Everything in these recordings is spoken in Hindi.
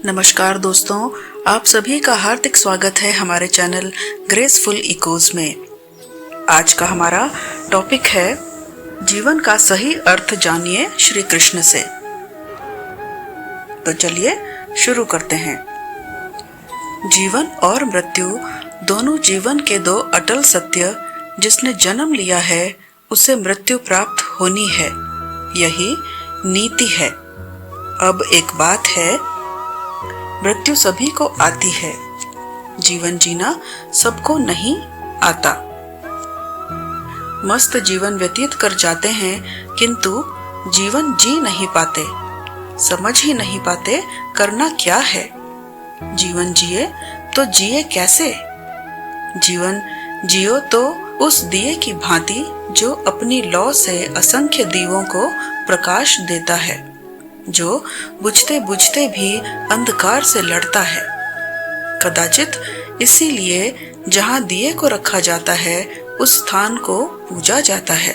नमस्कार दोस्तों, आप सभी का हार्दिक स्वागत है हमारे चैनल ग्रेसफुल इकोज में। आज का हमारा टॉपिक है जीवन का सही अर्थ जानिए श्री कृष्ण से। तो चलिए शुरू करते हैं। जीवन और मृत्यु दोनों जीवन के दो अटल सत्य, जिसने जन्म लिया है उसे मृत्यु प्राप्त होनी है, यही नीति है। अब एक बात है, मृत्यु सभी को आती है, जीवन जीना सबको नहीं आता। मस्त जीवन व्यतीत कर जाते हैं किंतु जीवन जी नहीं पाते, समझ ही नहीं पाते करना क्या है। जीवन जिए तो जिए कैसे? जीवन जियो तो उस दिए की भांति जो अपनी लौ से असंख्य दीवों को प्रकाश देता है, जो बुझते बुझते भी अंधकार से लड़ता है। कदाचित इसीलिए जहाँ दिए को रखा जाता है उस स्थान को पूजा जाता है,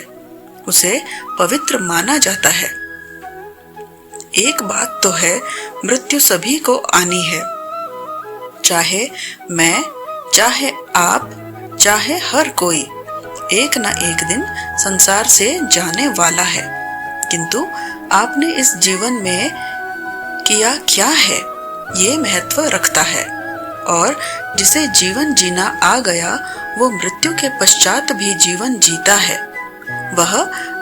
उसे पवित्र माना जाता है। एक बात तो है, मृत्यु सभी को आनी है, चाहे मैं, चाहे आप, चाहे हर कोई एक न एक दिन संसार से जाने वाला है। किंतु आपने इस जीवन में किया क्या है, ये महत्व रखता है। और जिसे जीवन जीना आ गया वो मृत्यु के पश्चात भी जीवन जीता है, वह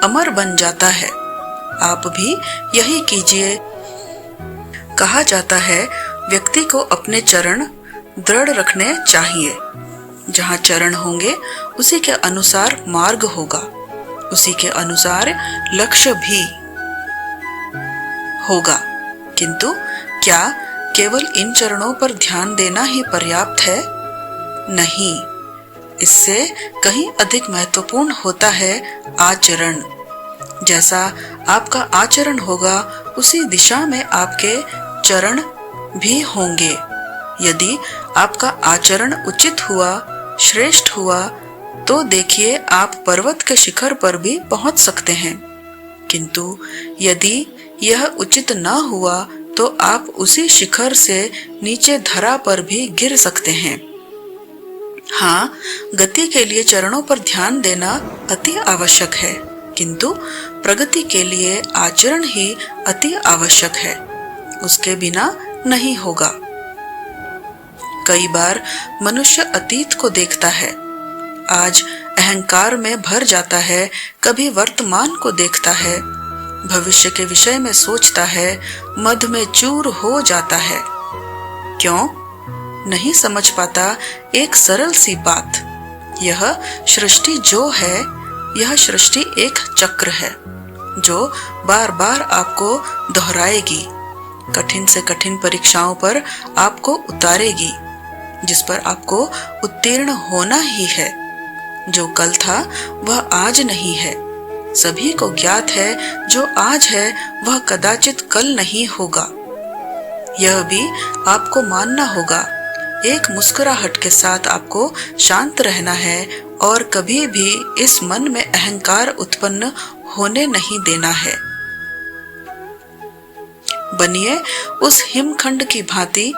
अमर बन जाता है। आप भी यही कीजिए। कहा जाता है, व्यक्ति को अपने चरण दृढ़ रखने चाहिए। जहाँ चरण होंगे उसी के अनुसार मार्ग होगा, उसी के अनुसार लक्ष्य भी होगा। किंतु क्या केवल इन चरणों पर ध्यान देना ही पर्याप्त है? नहीं, इससे कहीं अधिक महत्वपूर्ण होता है आचरण। जैसा आपका आचरण होगा उसी दिशा में आपके चरण भी होंगे। यदि आपका आचरण उचित हुआ, श्रेष्ठ हुआ, तो देखिए आप पर्वत के शिखर पर भी पहुंच सकते हैं। किंतु यदि यह उचित न हुआ तो आप उसी शिखर से नीचे धरा पर भी गिर सकते हैं। हाँ, गति के लिए चरणों पर ध्यान देना अति आवश्यक है, किंतु प्रगति के लिए आचरण ही अति आवश्यक है, उसके बिना नहीं होगा। कई बार मनुष्य अतीत को देखता है, आज अहंकार में भर जाता है, कभी वर्तमान को देखता है, भविष्य के विषय में सोचता है, मध में चूर हो जाता है। क्यों? नहीं समझ पाता एक सरल सी बात, यह सृष्टि जो है, यह सृष्टि एक चक्र है जो बार बार आपको दोहराएगी, कठिन से कठिन परीक्षाओं पर आपको उतारेगी, जिस पर आपको उत्तीर्ण होना ही है। जो कल था वह आज नहीं है। सभी को ज्ञात है, जो आज है वह कदाचित कल नहीं होगा। यह भी आपको मानना होगा। एक मुस्कुराहट के साथ आपको शांत रहना है और कभी भी इस मन में अहंकार उत्पन्न होने नहीं देना है। बनिए उस हिमखंड की भांति।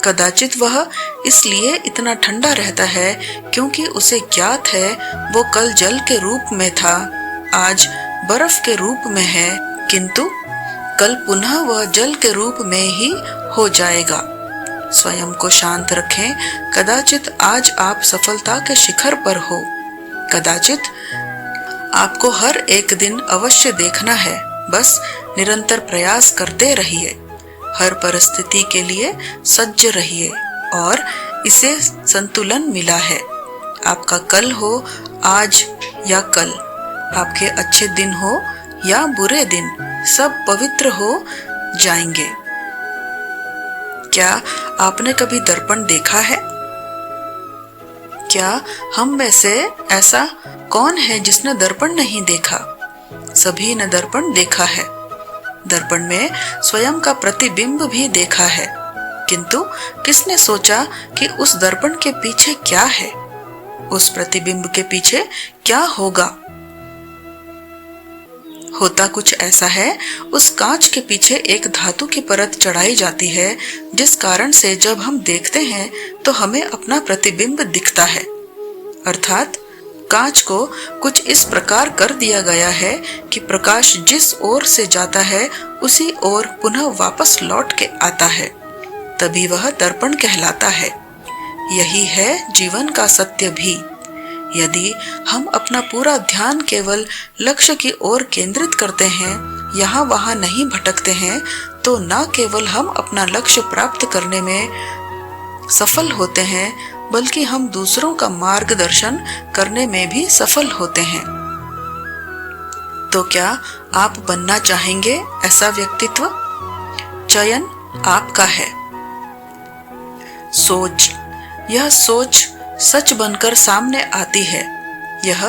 कदाचित वह इसलिए इतना ठंडा रहता है क्योंकि उसे ज्ञात है वो कल जल के रूप में था, आज बर्फ के रूप में है, किंतु कल पुनः वह जल के रूप में ही हो जाएगा। स्वयं को शांत रखें। कदाचित आज आप सफलता के शिखर पर हो, कदाचित आपको हर एक दिन अवश्य देखना है। बस निरंतर प्रयास करते रहिए, हर परिस्थिति के लिए सज्ज रहिए और इसे संतुलन मिला है। आपका कल हो आज या कल, आपके अच्छे दिन हो या बुरे दिन, सब पवित्र हो जाएंगे। क्या आपने कभी दर्पण देखा है? क्या हम में से ऐसा कौन है जिसने दर्पण नहीं देखा? सभी ने दर्पण देखा है। दर्पण में स्वयं का प्रतिबिंब भी देखा है, किंतु किसने सोचा कि उस दर्पण के पीछे क्या है, उस प्रतिबिंब के पीछे क्या होगा? होता कुछ ऐसा है, उस कांच के पीछे एक धातु की परत चढ़ाई जाती है, जिस कारण से जब हम देखते हैं तो हमें अपना प्रतिबिंब दिखता है। अर्थात कांच को कुछ इस प्रकार कर दिया गया है कि प्रकाश जिस ओर से जाता है उसी ओर पुनः वापस लौट के आता है, तभी वह दर्पण कहलाता है। यही है जीवन का सत्य भी। यदि हम अपना पूरा ध्यान केवल लक्ष्य की ओर केंद्रित करते हैं, यहाँ वहाँ नहीं भटकते हैं, तो न केवल हम अपना लक्ष्य प्राप्त करने में सफल होते हैं, बल्कि हम दूसरों का मार्गदर्शन करने में भी सफल होते हैं। तो क्या आप बनना चाहेंगे ऐसा व्यक्तित्व? चयन आपका है। सोच, यह सोच सच बनकर सामने आती है। यह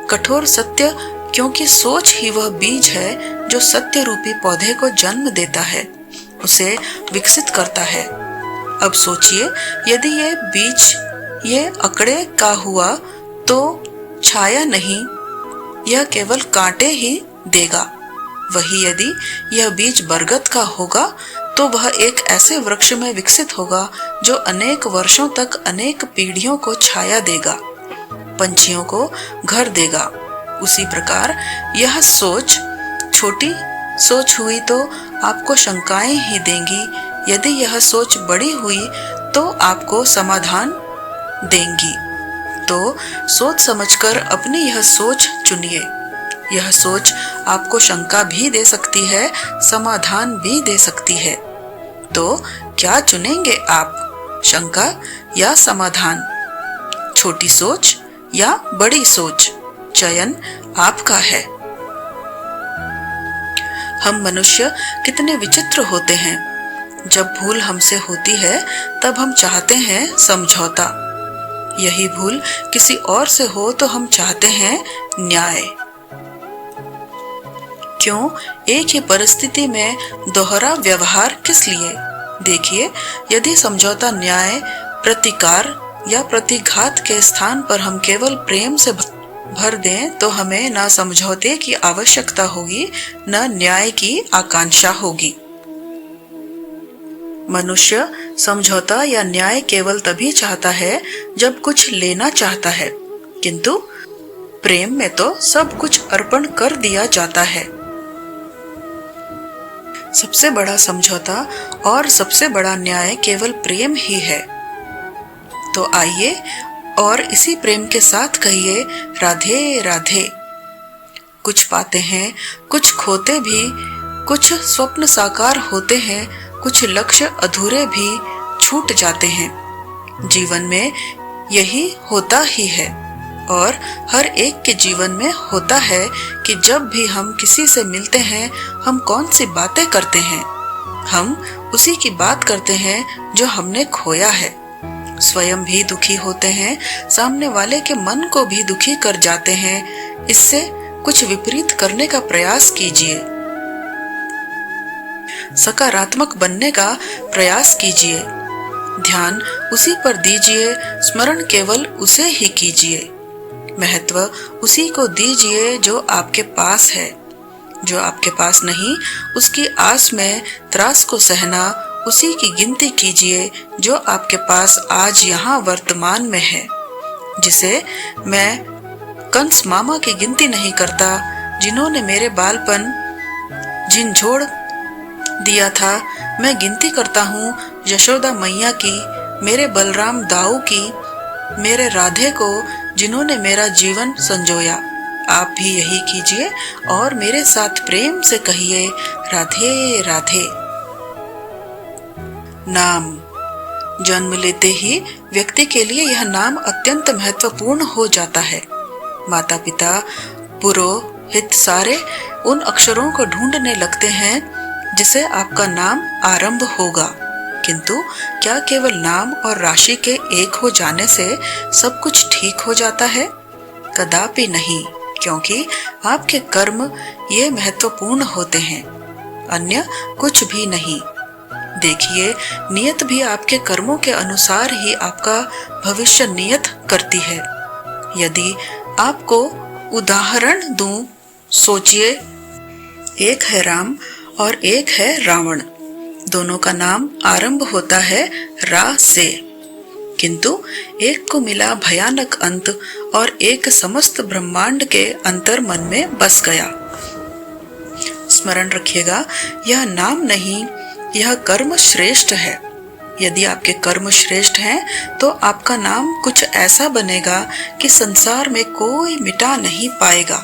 कठोर सत्य, क्योंकि सोच ही वह बीज है जो सत्य रूपी पौधे को जन्म देता है, उसे विकसित करता है। अब सोचिए, यदि यह बीज ये अकड़े का हुआ तो छाया नहीं, यह केवल कांटे ही देगा। वही यदि यह बीज बरगद का होगा तो वह एक ऐसे वृक्ष में विकसित होगा जो अनेक वर्षों तक अनेक पीढ़ियों को छाया देगा, पंछियों को घर देगा। उसी प्रकार यह सोच, छोटी सोच हुई तो आपको शंकाएं ही देंगी, यदि यह सोच बड़ी हुई तो आपको समाधान देंगी। तो सोच समझकर अपनी यह सोच चुनिए। यह सोच आपको शंका भी दे सकती है, समाधान भी दे सकती है। तो क्या चुनेंगे आप, शंका या समाधान? छोटी सोच या बड़ी सोच? चयन आपका है। हम मनुष्य कितने विचित्र होते हैं। जब भूल हमसे होती है तब हम चाहते हैं समझौता। यही भूल किसी और से हो तो हम चाहते हैं न्याय। क्यों एक ही परिस्थिति में दोहरा व्यवहार किस लिए? देखिए, यदि समझौता न्याय, प्रतिकार या प्रतिघात के स्थान पर हम केवल प्रेम से भर दें तो हमें न समझौते की आवश्यकता होगी न न्याय की आकांक्षा होगी। मनुष्य समझौता या न्याय केवल तभी चाहता है जब कुछ लेना चाहता है, किंतु प्रेम में तो सब कुछ अर्पण कर दिया जाता है। सबसे बड़ा समझौता और सबसे बड़ा न्याय केवल प्रेम ही है। तो आइए और इसी प्रेम के साथ कहिए राधे राधे। कुछ पाते हैं, कुछ खोते भी, कुछ स्वप्न साकार होते हैं, कुछ लक्ष्य अधूरे भी छूट जाते हैं। जीवन में यही होता ही है और हर एक के जीवन में होता है कि जब भी हम किसी से मिलते हैं, हम कौन सी बातें करते हैं? हम उसी की बात करते हैं जो हमने खोया है। स्वयं भी दुखी होते हैं, सामने वाले के मन को भी दुखी कर जाते हैं। इससे कुछ विपरीत करने का प्रयास कीजिए, सकारात्मक बनने का प्रयास कीजिए। ध्यान उसी पर दीजिए, स्मरण केवल उसे ही कीजिए। महत्व उसी को दीजिए जो आपके पास है। जो आपके पास नहीं, उसकी आस में त्रास को सहना, उसी की गिनती कीजिए जो आपके पास आज यहाँ वर्तमान में है। जिसे मैं कंस मामा की गिनती नहीं करता, जिन्होंने मेरे बालपन झिंझोड़ दिया था, मैं गिनती करता हूँ यशोदा मैया की, मेरे बलराम दाऊ की, मेरे राधे को जिन्होंने मेरा जीवन संजोया। आप भी यही कीजिए और मेरे साथ प्रेम से कहिए राधे राधे। नाम जन्म लेते ही व्यक्ति के लिए यह नाम अत्यंत महत्वपूर्ण हो जाता है। माता पिता, पुरोहित सारे उन अक्षरों को ढूंढने लगते हैं जिसे आपका नाम आरंभ होगा। किंतु क्या केवल नाम और राशि के एक हो जाने से सब कुछ ठीक हो जाता है? कदापि नहीं, क्योंकि आपके कर्म ये महत्वपूर्ण होते हैं, अन्य कुछ भी नहीं। देखिए, नियत भी आपके कर्मों के अनुसार ही आपका भविष्य नियत करती है। यदि आपको उदाहरण दूं, सोचिए एक है राम और एक है रावण। दोनों का नाम आरंभ होता है रा से, किंतु एक को मिला भयानक अंत और एक समस्त ब्रह्मांड के अंतर मन में बस गया। स्मरण रखिएगा, यह नाम नहीं, यह कर्म श्रेष्ठ है। यदि आपके कर्म श्रेष्ठ हैं तो आपका नाम कुछ ऐसा बनेगा कि संसार में कोई मिटा नहीं पाएगा।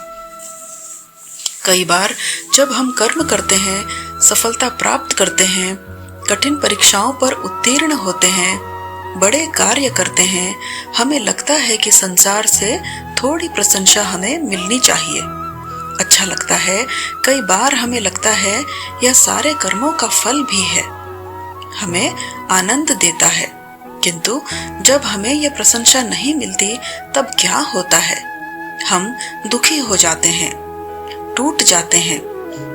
कई बार जब हम कर्म करते हैं, सफलता प्राप्त करते हैं, कठिन परीक्षाओं पर उत्तीर्ण होते हैं, बड़े कार्य करते हैं, हमें लगता है कि संसार से थोड़ी प्रशंसा हमें मिलनी चाहिए। अच्छा लगता है। कई बार हमें लगता है यह सारे कर्मों का फल भी है, हमें आनंद देता है। किंतु जब हमें यह प्रशंसा नहीं मिलती तब क्या होता है? हम दुखी हो जाते हैं, टूट जाते हैं।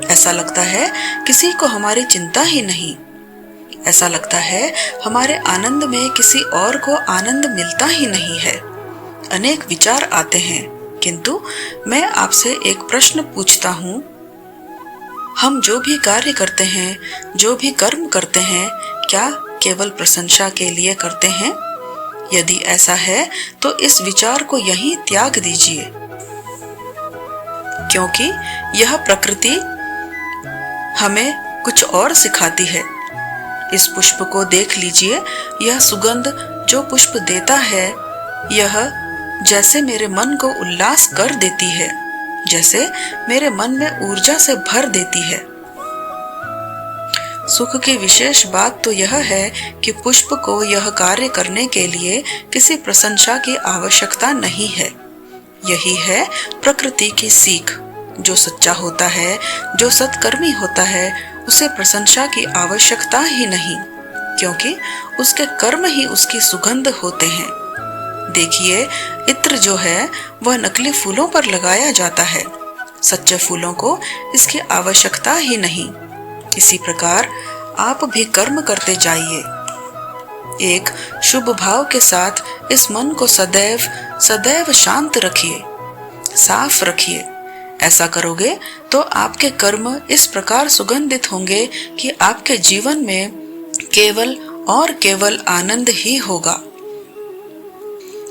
ऐसा लगता है किसी को हमारी चिंता ही नहीं। ऐसा लगता है हमारे आनंद में किसी और को आनंद मिलता ही नहीं है। अनेक विचार आते हैं, किंतु मैं आपसे एक प्रश्न पूछता हूँ, हम जो भी कार्य करते हैं, जो भी कर्म करते हैं, क्या केवल प्रशंसा के लिए करते हैं? यदि ऐसा है तो इस विचार को यहीं त्याग दीजिए, क्योंकि यह प्रकृति हमें कुछ और सिखाती है। इस पुष्प को देख लीजिए, यह सुगंध जो पुष्प देता है, यह जैसे मेरे मन को उल्लास कर देती है, जैसे मेरे मन में ऊर्जा से भर देती है। सुख की विशेष बात तो यह है कि पुष्प को यह कार्य करने के लिए किसी प्रशंसा की आवश्यकता नहीं है। यही है प्रकृति की सीख। जो सच्चा होता है, जो सत्कर्मी होता है, उसे प्रशंसा की आवश्यकता ही नहीं, क्योंकि उसके कर्म ही उसकी सुगंध होते हैं। देखिए, इत्र जो है वह नकली फूलों पर लगाया जाता है, सच्चे फूलों को इसकी आवश्यकता ही नहीं। इसी प्रकार आप भी कर्म करते जाइए। एक शुभ भाव के साथ इस मन को सदैव सदैव शांत रखिए, साफ रखिए। ऐसा करोगे तो आपके कर्म इस प्रकार सुगंधित होंगे कि आपके जीवन में केवल और केवल आनंद ही होगा।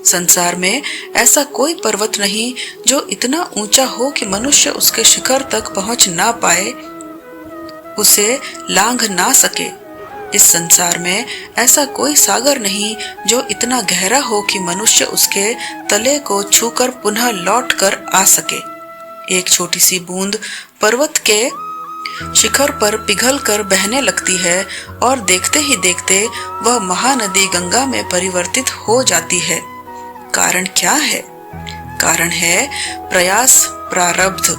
संसार में ऐसा कोई पर्वत नहीं जो इतना ऊंचा हो कि मनुष्य उसके शिखर तक पहुंच ना पाए, उसे लांघ ना सके। इस संसार में ऐसा कोई सागर नहीं जो इतना गहरा हो कि मनुष्य उसके तले को छूकर पुनः लौट कर आ सके। एक छोटी सी बूंद पर्वत के शिखर पर पिघलकर बहने लगती है और देखते ही देखते वह महानदी गंगा में परिवर्तित हो जाती है। कारण क्या है? कारण है प्रयास, प्रारब्ध।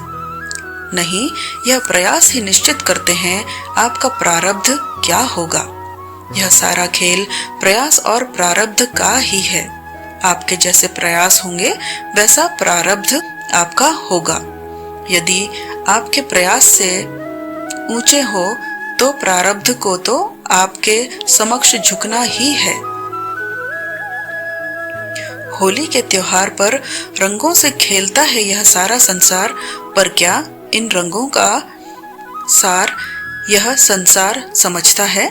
नहीं, यह प्रयास ही निश्चित करते हैं आपका प्रारब्ध क्या होगा। यह सारा खेल प्रयास और प्रारब्ध का ही है। आपके जैसे प्रयास होंगे वैसा प्रारब्ध आपका होगा। यदि आपके प्रयास से ऊंचे हो तो प्रारब्ध को तो आपके समक्ष झुकना ही है। होली के त्योहार पर रंगों से खेलता है यह सारा संसार, पर क्या इन रंगों का सार यह संसार समझता है?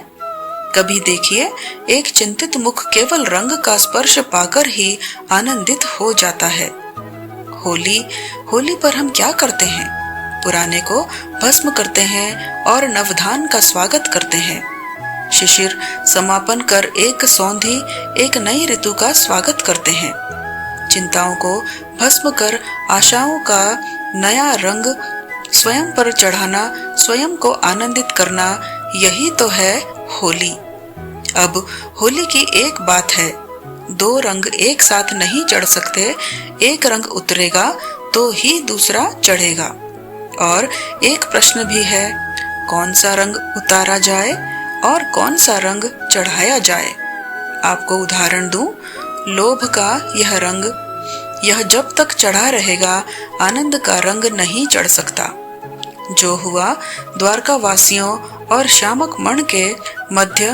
कभी देखिए, एक चिंतित मुख केवल रंग का स्पर्श पाकर ही आनंदित हो जाता है। होली पर हम क्या करते हैं? पुराने को भस्म करते हैं और नवधान का स्वागत करते हैं। शिशिर समापन कर एक सौंधी, एक नई ऋतु का स्वागत करते हैं। चिंताओं को भस्म कर आशाओं का नया रंग स्वयं पर चढ़ाना, स्वयं को आनंदित करना, यही तो है होली। अब होली की एक बात है, दो रंग एक साथ नहीं चढ़ सकते। एक रंग उतरेगा तो ही दूसरा चढ़ेगा। और एक प्रश्न भी है, कौन सा रंग उतारा जाए और कौन सा रंग चढ़ाया जाए? आपको उदाहरण दूं, लोभ का यह रंग, यह जब तक चढ़ा रहेगा आनंद का रंग नहीं चढ़ सकता। जो हुआ द्वारका वासियों और श्यामक मण के मध्य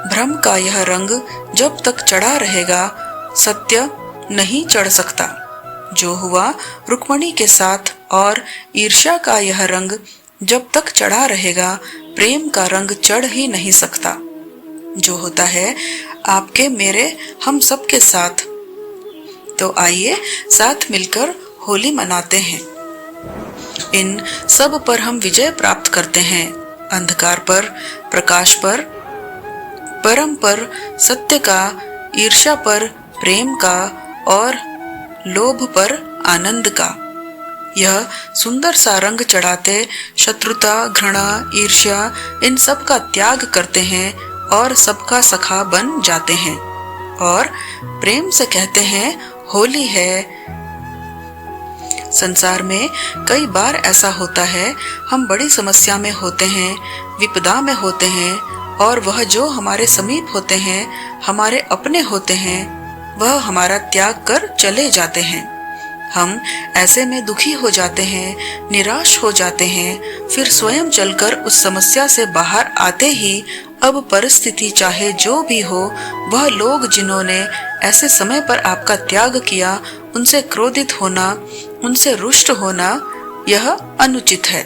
भ्रम का यह रंग जब तक चढ़ा रहेगा सत्य नहीं चढ़ सकता। जो हुआ रुक्मणी के साथ और ईर्ष्या का यह रंग जब तक चढ़ा रहेगा प्रेम का रंग चढ़ ही नहीं सकता, जो होता है आपके मेरे हम सब के साथ। तो आइए साथ मिलकर होली मनाते हैं। इन सब पर हम विजय प्राप्त करते हैं, अंधकार पर, प्रकाश पर, परम पर, सत्य का, ईर्ष्या पर, प्रेम का और लोभ पर आनंद का। यह सुंदर सा रंग चढ़ाते शत्रुता, घृणा, ईर्ष्या इन सब का त्याग करते हैं और सबका सखा बन जाते हैं और प्रेम से कहते हैं होली है। संसार में कई बार ऐसा होता है, हम बड़ी समस्या में होते हैं, विपदा में होते हैं और वह जो हमारे समीप होते हैं, हमारे अपने होते हैं, वह हमारा त्याग कर चले जाते हैं। हम ऐसे में दुखी हो जाते हैं, निराश हो जाते हैं, फिर स्वयं चलकर उस समस्या से बाहर आते ही अब परिस्थिति चाहे जो भी हो, वह लोग जिन्होंने ऐसे समय पर आपका त्याग किया, उनसे क्रोधित होना, उनसे रुष्ट होना यह अनुचित है।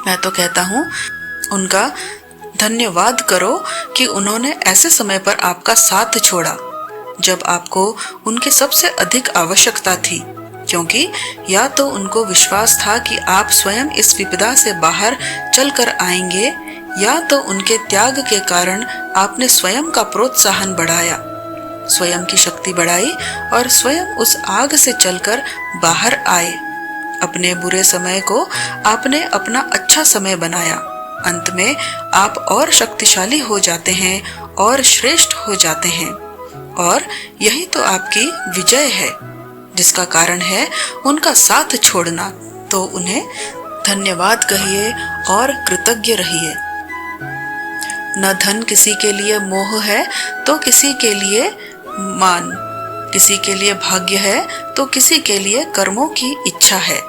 मैं तो कहता हूँ उनका धन्यवाद करो कि उन्होंने ऐसे समय पर आपका साथ छोड़ा जब आपको उनकी सबसे अधिक आवश्यकता थी, क्योंकि या तो उनको विश्वास था कि आप स्वयं इस विपदा से बाहर चलकर आएंगे, या तो उनके त्याग के कारण आपने स्वयं का प्रोत्साहन बढ़ाया, स्वयं की शक्ति बढ़ाई और स्वयं उस आग से चलकर बाहर आए। अपने बुरे समय को आपने अपना अच्छा समय बनाया। अंत में आप और शक्तिशाली हो जाते हैं और श्रेष्ठ हो जाते हैं, और यही तो आपकी विजय है, जिसका कारण है उनका साथ छोड़ना। तो उन्हें धन्यवाद कहिए और कृतज्ञ रहिए। न धन किसी के लिए मोह है तो किसी के लिए मान, किसी के लिए भाग्य है तो किसी के लिए कर्मों की इच्छा है।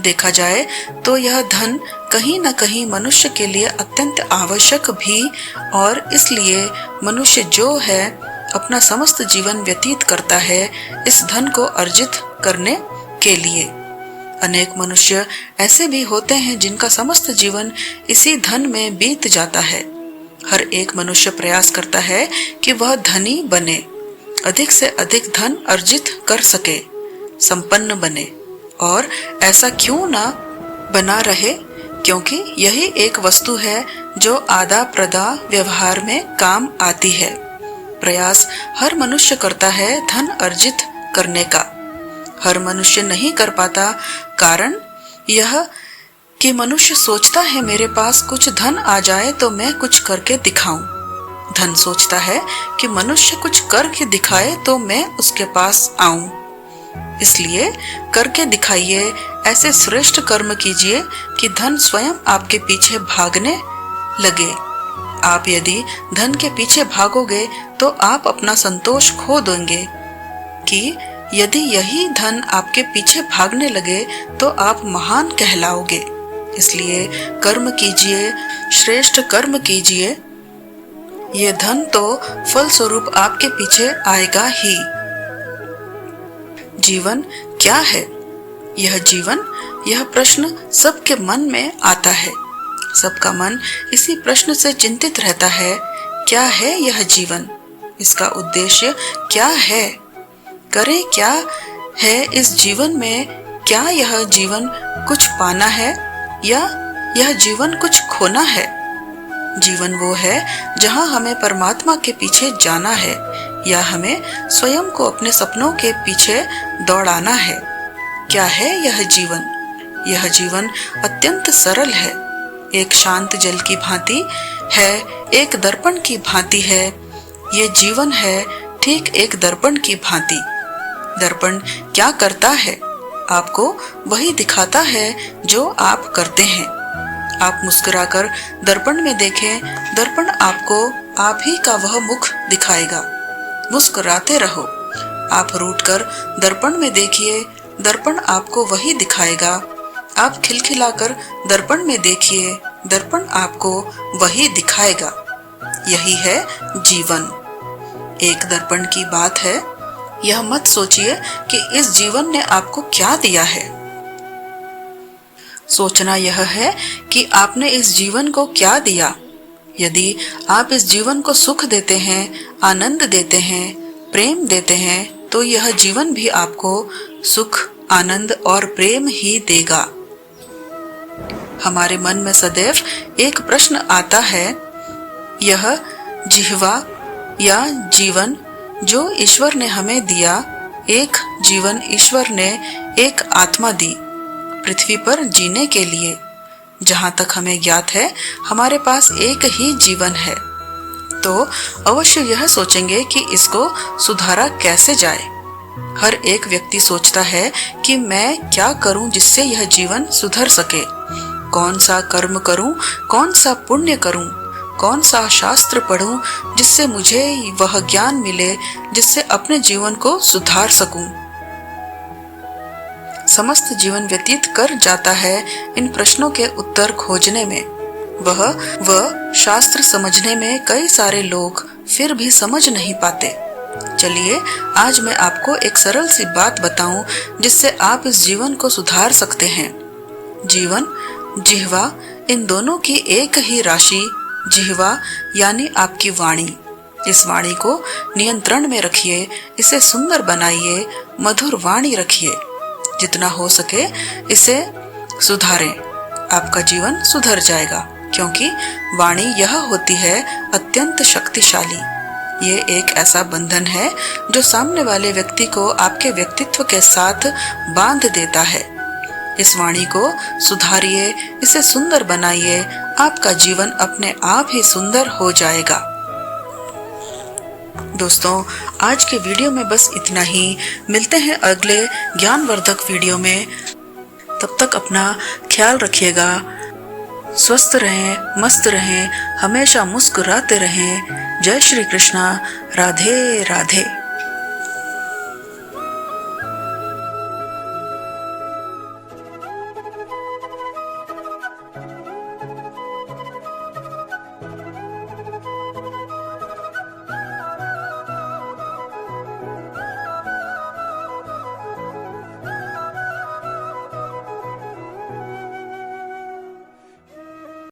देखा जाए तो यह धन कहीं न कहीं मनुष्य के लिए अत्यंत आवश्यक भी, और इसलिए मनुष्य जो है अपना समस्त जीवन व्यतीत करता है इस धन को अर्जित करने के लिए। अनेक मनुष्य ऐसे भी होते हैं जिनका समस्त जीवन इसी धन में बीत जाता है। हर एक मनुष्य प्रयास करता है कि वह धनी बने, अधिक से अधिक धन अर्जित कर सके, संपन्न बने, और ऐसा क्यों ना बना रहे, क्योंकि यही एक वस्तु है जो आदा प्रदा व्यवहार में काम आती है। प्रयास हर मनुष्य करता है धन अर्जित करने का, हर मनुष्य नहीं कर पाता। कारण यह कि मनुष्य सोचता है मेरे पास कुछ धन आ जाए तो मैं कुछ करके दिखाऊं। धन सोचता है कि मनुष्य कुछ करके दिखाए तो मैं उसके पास आऊं। इसलिए करके दिखाइए, ऐसे श्रेष्ठ कर्म कीजिए कि धन स्वयं आपके पीछे भागने लगे। आप यदि धन के पीछे भागोगे तो आप अपना संतोष खो देंगे, कि यदि यही धन आपके पीछे भागने लगे तो आप महान कहलाओगे। इसलिए कर्म कीजिए, श्रेष्ठ कर्म कीजिए। ये धन तो फल स्वरूप आपके पीछे आएगा ही। जीवन क्या है? यह जीवन, यह प्रश्न सबके मन में आता है। सबका मन इसी प्रश्न से चिंतित रहता है, क्या है यह जीवन? इसका उद्देश्य क्या है? करें क्या है इस जीवन में? क्या यह जीवन कुछ पाना है या यह जीवन कुछ खोना है? जीवन वो है जहां हमें परमात्मा के पीछे जाना है, या हमें स्वयं को अपने सपनों के पीछे दौड़ाना है। क्या है यह जीवन? यह जीवन अत्यंत सरल है, एक शांत जल की भांति है, एक दर्पण की भांति है। ये जीवन है ठीक एक दर्पण की भांति। दर्पण क्या करता है? आपको वही दिखाता है जो आप करते हैं। आप मुस्कुराकर दर्पण में देखें, दर्पण आपको आप ही का वह मुख दिखाएगा। मुस्कुराते रहो। आप रूठकर दर्पण में देखिए, दर्पण आपको वही दिखाएगा। आप खिलखिलाकर दर्पण में देखिए, दर्पण आपको वही दिखाएगा। यही है जीवन। एक दर्पण की बात है। यह मत सोचिए कि इस जीवन ने आपको क्या दिया है। सोचना यह है कि आपने इस जीवन को क्या दिया। यदि आप इस जीवन को सुख देते हैं, आनंद देते हैं, प्रेम देते हैं, तो यह जीवन भी आपको सुख, आनंद और प्रेम ही देगा। हमारे मन में सदैव एक प्रश्न आता है, यह जिह्वा या जीवन जो ईश्वर ने हमें दिया, एक जीवन ईश्वर ने एक आत्मा दी पृथ्वी पर जीने के लिए। जहां तक हमें ज्ञात है हमारे पास एक ही जीवन है, तो अवश्य यह सोचेंगे कि इसको सुधारा कैसे जाए। हर एक व्यक्ति सोचता है कि मैं क्या करूं जिससे यह जीवन सुधर सके, कौन सा कर्म करूं, कौन सा पुण्य करूं, कौन सा शास्त्र पढ़ूं जिससे मुझे वह ज्ञान मिले जिससे अपने जीवन को सुधार सकूं। समस्त जीवन व्यतीत कर जाता है इन प्रश्नों के उत्तर खोजने में। वह शास्त्र समझने में कई सारे लोग फिर भी समझ नहीं पाते। चलिए आज मैं आपको एक सरल सी बात बताऊं जिससे आप इस जीवन को सुधार सकते हैं। जीवन, जिह्वा, इन दोनों की एक ही राशि, जिह्वा यानी आपकी वाणी। इस वाणी को नियंत्रण में रखिए, इसे सुंदर बनाइए, मधुर वाणी रखिए। जितना हो सके इसे सुधारें, आपका जीवन सुधर जाएगा, क्योंकि वाणी यह होती है अत्यंत शक्तिशाली। ये एक ऐसा बंधन है जो सामने वाले व्यक्ति को आपके व्यक्तित्व के साथ बांध देता है। इस वाणी को सुधारिए, इसे सुंदर बनाइए, आपका जीवन अपने आप ही सुंदर हो जाएगा। दोस्तों, आज के वीडियो में बस इतना ही। मिलते हैं अगले ज्ञानवर्धक वीडियो में। तब तक अपना ख्याल रखिएगा, स्वस्थ रहें, मस्त रहें, हमेशा मुस्कुराते रहें। जय श्री कृष्णा। राधे राधे।